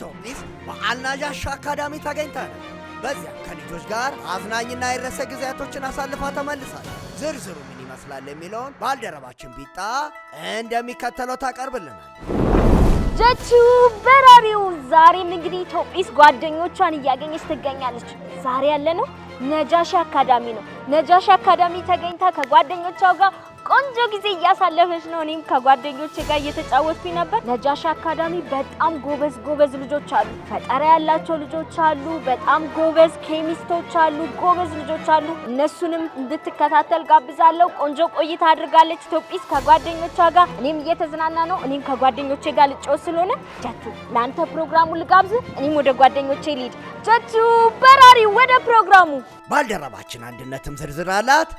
ኢትዮጲስ በአልናጃሽ አካዳሚ ተገኝተናል። በዚያ ከልጆች ጋር አዝናኝና የረሰ ጊዜያቶችን አሳልፋ ተመልሳለች። ዝርዝሩ ምን ይመስላል የሚለውን ባልደረባችን ቢጣ እንደሚከተለው ታቀርብልናል። ጀቱ በራሪው ዛሬም እንግዲህ ኢትዮጲስ ጓደኞቿን እያገኘች ትገኛለች። ዛሬ ያለነው ነጃሺ አካዳሚ ነው። ነጃሺ አካዳሚ ተገኝታ ከጓደኞቿ ጋር ቆንጆ ጊዜ እያሳለፈች ነው። እኔም ከጓደኞቼ ጋር እየተጫወትኩኝ ነበር። ነጃሺ አካዳሚ በጣም ጎበዝ ልጆች አሉ። ፈጠራ ያላቸው ልጆች አሉ። በጣም ጎበዝ ኬሚስቶች አሉ። ጎበዝ ልጆች አሉ። እነሱንም እንድትከታተል ጋብዛለሁ። ቆንጆ ቆይታ አድርጋለች ኢትዮጲስ ከጓደኞቿ ጋር። እኔም እየተዝናና ነው። እኔም ከጓደኞቼ ጋር ልጫወት ስለሆነ ጀቱ ለአንተ ፕሮግራሙን ልጋብዝ፣ እኔም ወደ ጓደኞቼ ልሂድ። ጀቱ በራሪ ወደ ፕሮግራሙ። ባልደረባችን አንድነትም ዝርዝር አላት፣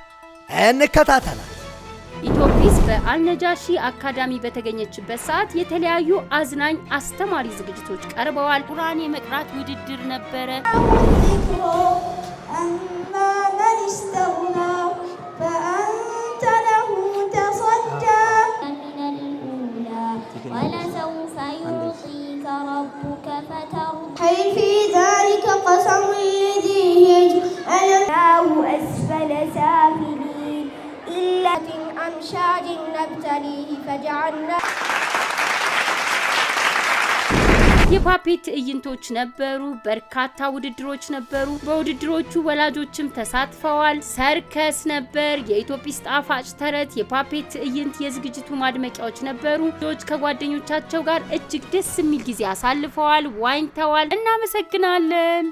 እንከታተላት። ኢትዮጲስ በአልነጃሺ አካዳሚ በተገኘችበት ሰዓት የተለያዩ አዝናኝ አስተማሪ ዝግጅቶች ቀርበዋል። ቁርአን የመቅራት ውድድር ነበረ። أمشاج نبتليه فجعلنا የፓፔት ትዕይንቶች ነበሩ። በርካታ ውድድሮች ነበሩ። በውድድሮቹ ወላጆችም ተሳትፈዋል። ሰርከስ ነበር፣ የኢትዮጲስ ጣፋጭ ተረት፣ የፓፔት ትዕይንት የዝግጅቱ ማድመቂያዎች ነበሩ። ልጆች ከጓደኞቻቸው ጋር እጅግ ደስ የሚል ጊዜ አሳልፈዋል፣ ዋኝተዋል። እናመሰግናለን።